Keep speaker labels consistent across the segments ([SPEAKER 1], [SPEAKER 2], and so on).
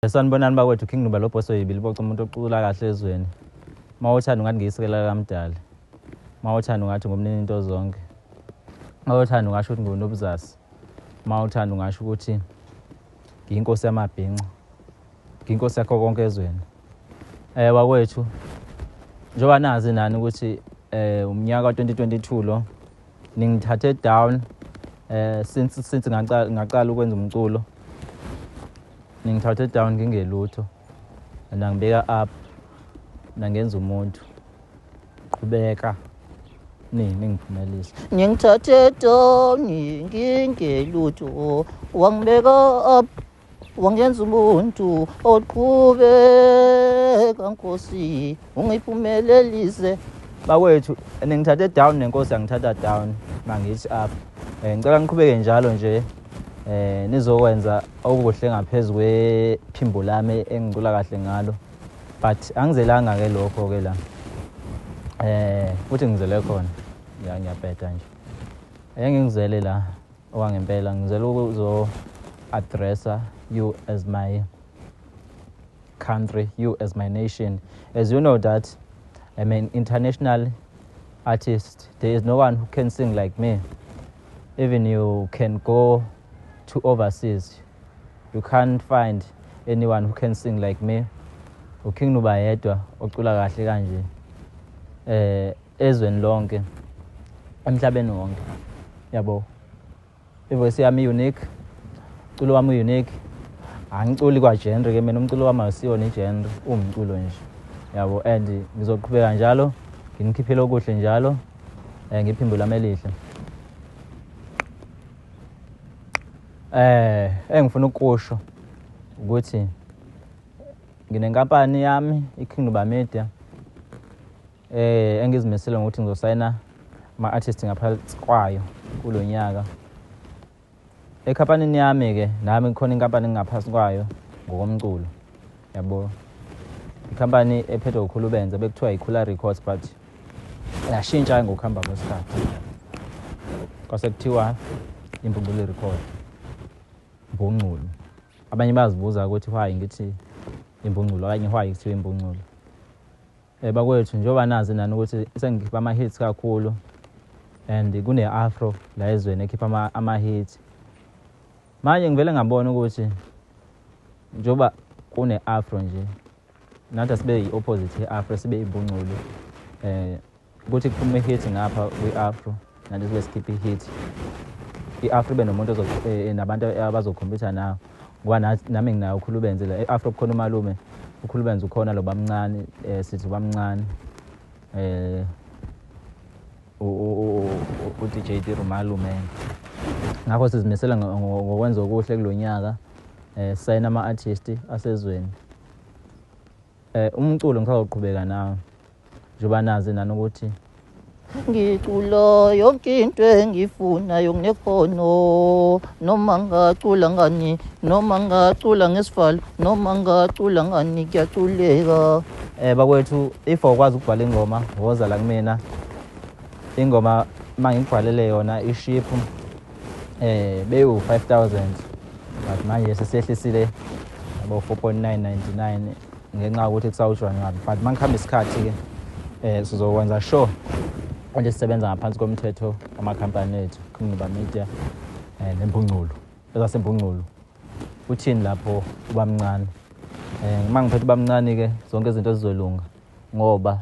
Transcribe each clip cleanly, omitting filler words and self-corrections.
[SPEAKER 1] Sanibonani bakwethu King Nuba lo boss oyibili boca umuntu ocula kahle ezweni. Mawuthanda ungathi ngiyisekela kamdala. Mawuthanda ungathi ngumnini into zonke. Mawuthanda ungasho ukuthi ngunobuzasi. Mawuthanda ungasho ukuthi ngiyinkosi yamabhinca. Ngiyinkosi yakho konke ezweni. Bakwethu njoba nazi nani ukuthi umnyaka ka2022 lo ningithathe down since ngaqala ukwenza umculo. Ningithathe down ngingelutho nangibeka up nangenza umuntu qhubeka ningiphumelisa.
[SPEAKER 2] Ngithathe down ngingelutho wangibeka up wangenza umuntu oqhubeka Nkosi ungiphumelelise.
[SPEAKER 1] Bakwethu ningithathe down nenkosi angithatha down mangithi up. Ngicela ngiqhubeke njalo nje nizokwenza okuhle ngaphezulu kwephimbo lami engicula kahle ngalo, but angizelanga ke lokho ke la futhi ngizele khona ngiyabheda nje ngingizele la okwangempela ngizele ukuzo addressa you as my country, you as my nation. As you know that I'm an international artist. There is no one who can sing like me. Even you can go to overseas, you can't find anyone who can sing like me. King Nuba yedwa ocula kahle kanje ezweni lonke emhlabeni wonke, yabo. Ivoice yami unique, umculo wami unique. Angiculi kwa genre ke mina, umculo wami awusiyona genre, umculo nje, yabo. And ngizoqhubeka njalo nginikhiphele okuhle njalo ngiphimbo lami elihle. Engifuna ukusho ukuthi nginenkampani yami iKing Nuba Media engizimisele ukuthi ngizosayina ama-artist ngaphansi kwayo kulo nyaka. Ekhampanini yami ke nami kukhona inkampani ngaphansi kwayo ngokomculo, yabo. Ikhampani ephethwe ukhulubenza bekuthiwa ikhula records, but yashintsha ngokuhamba kwesikhathi kwase kuthiwa impuculo record imbunculo. Abanye bazibuza ukuthi why ngithi imbunculo okanye why kuthiwa imbunculo. Bakwethu njoba nazi nani ukuthi sengikhipha ama-hits kakhulu and kune-afro la ezweni ekhipha ama-hits. Manje ngivele ngabona ukuthi njoba kune-afro nje nathi asibe yi-opposite ye-afro, sibe imbunculo. Ukuthi kuphume i-hit ngapha kwi-afro nathi sibe sikhipha i-hit. I-afro ibe nomuntu nabantu abazokhompyutha nawo, ngoba nami nginayo ukhulubenze la e-afro. Kukhona umalume ukhulubenze, ukhona lo bamncane sithi bamncane u-DJ Tirumalume. Ngakho sizimisela ngokwenza okuhle kulo nyaka, sayina ama-artist asezweni. Umculo ngisazоqhubeka nawo njoba nazi nani ukuthi
[SPEAKER 2] ngicula yonke into engiyifunayo nginekhono, noma ngacula ngani, noma ngacula ngesivalo, noma ngacula ngani kuyaculeka.
[SPEAKER 1] Bakwethu if awukwazi ukubhala ingoma woza la kumina. Ingoma mangikubhalele yona iship beyu-5,000, but manje sesehlisile abo 4.999 ngenxa yokuthi kusawushwa ngabi. But mangikhamba isikhathi ke sizokwenza sure nje sisebenza ngaphansi komthetho amakhampani ethu King Nuba Media nembunculo ezasembunculo. Uthini lapho ubamncane? Mangiphethe ubamncane ke zonke izinto zizolunga ngoba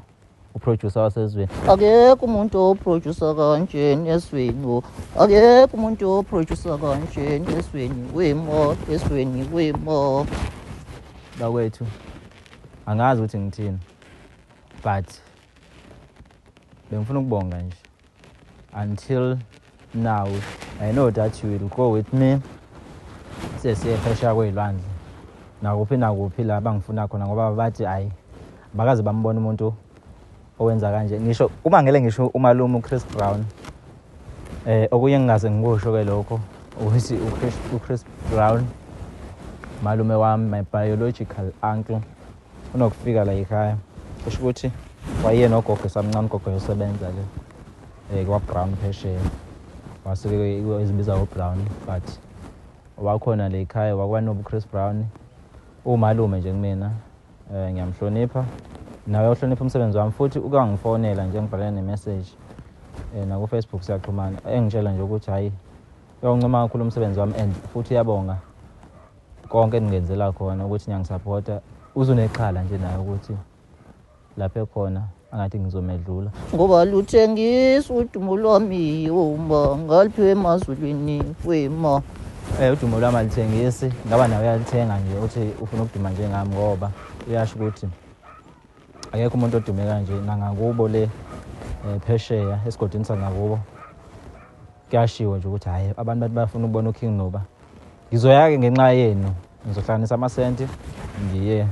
[SPEAKER 1] uproducer wasezweni.
[SPEAKER 2] Akekho umuntu oproducer kanjeni esweni, akekho umuntu oproducer kanjeni esweni, wemo esweni wemo.
[SPEAKER 1] Bakwethu angazi ukuthi ngithini, but bengifuna ukubonga nje. Until now I know that you will go with me sesiye phesheya kwey'lwandle nakuphi la bangifuna khona, ngoba bathi hayi bakaze bambona umuntu owenza kanje. Ngisho uma ngele ngisho umalume uChris Brown, okunye ngingaze ngikusho ke lokho ukuthi uChris Brown malume wami, my biological uncle, unokufika la ekhaya. Kusho ukuthi wayena ogogo samncane, gogo yosebenza le kwa-Brown phesheya, wasuke izibiza u-Brown, but wakhona la ekhaya wakwanobu Chris Brown umalume nje kumina. Ngiyamhlonipha nawe uhlonipha umsebenzi wami futhi ukangifonela nje ngibhalene nemessage naku Facebook siyaxhumana engitshela nje ukuthi hayi uyancoma kakhulu umsebenzi wami and futhi uyabonga konke engenzela khona ukuthi ngiyangisupporta uzunexhala nje naye ukuthi lapha ekhona angathi ngizomedlula
[SPEAKER 2] ngoba luthengisa udumo lwami uma ngaliphiwe emazulwini wema.
[SPEAKER 1] Udumo lwami alithengisi ngaba nawe uyalithenga nje uthi ufuna ukuduma njengami ngoba uyasho ukuthi akekho umuntu odume kanje nangakubo le phesheya esigodini sangakubo kuyashiwo nje ukuthi hayi abantu bathi bafuna ukubona uKing Nuba. Ngizoyake ngenxa yenu ngizohlanganisa amasenti ngiye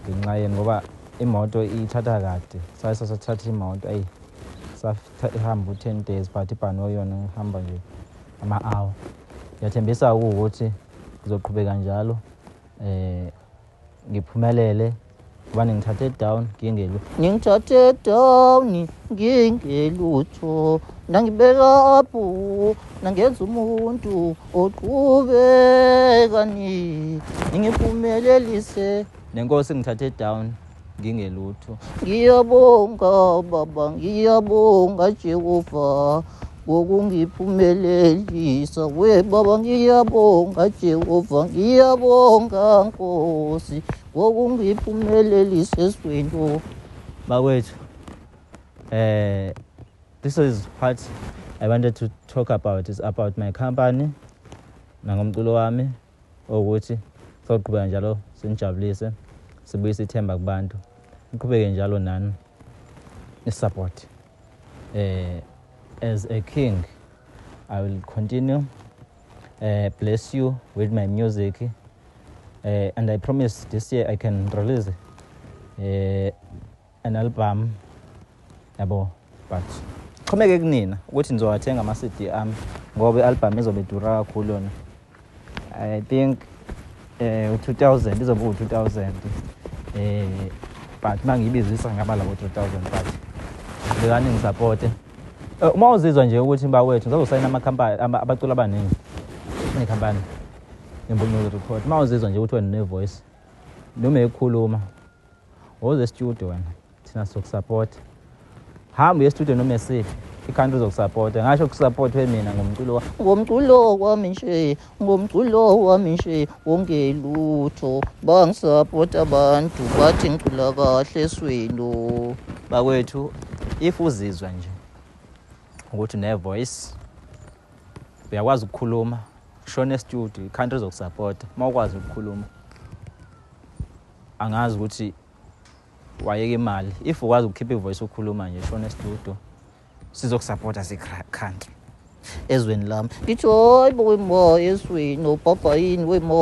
[SPEAKER 1] ngenxa yenu ngoba imoto ithatha kade sathatha imoto sahamba u-10 days but ibhanoyi yona ngihamba nje ama-hour. Ngiyathembisa ukuthi ngizoqhubeka njalo ngiphumelele ngoba ngithathe down ngingelutho nangibeka apho nangenza umuntu oqhubekani ngiphumelelise nenkosi ngithathe down ngingelutho. Ngiyabonga baba ngiyabonga Jehova ngokungiphumelelisa we baba ngiyabonga Jehova ngiyabonga Nkosi ngokungiphumelelisa eswini bakwethu. This is what I wanted to talk about is about my company nangomculo wami ukuthi soqhubeka njalo sinijabulise sibuyise ithemba kubantu niqhubeke njalo nani isupport. As a king I will continue bless you with my music and I promise this year I can release an album yabo but xhomeke kunina ukuthi nizowathenga ama-CD ami ngoba i-album izobe idura kakhulu yona. I think 2000 izobe u-2000 but mangiyibizisa ngaba labo 2000 but bekani ngisupporte. Uma uzizwa nje ukuthi mbawethu ngizosayina amakhampani abaculi abaningi nekhampani nembongo record. Uma uzizwa nje ukuthi wena ne-voice noma ekhuluma woze e-studio wena thina sokusupport. Hamba e-studio noma esiphi i-country zokusupport ngasho ukusupport mina ngomculo wami nje wongelutho bangisupport abantu bathi ngicula kahle eswini bakwethu. If uzizwa nje ukuthi ne-voice uyakwazi ukukhuluma shona e-studio i-country zokusupport. Uma ukwazi ukukhuluma angazi ukuthi wayeka imali. If ukwazi ukukhipha ivoice ukukhuluma nje shona e-studio sizokusupport as-country ezweni lami. Ngithi hayi bo wema eswini obhabha yini wema.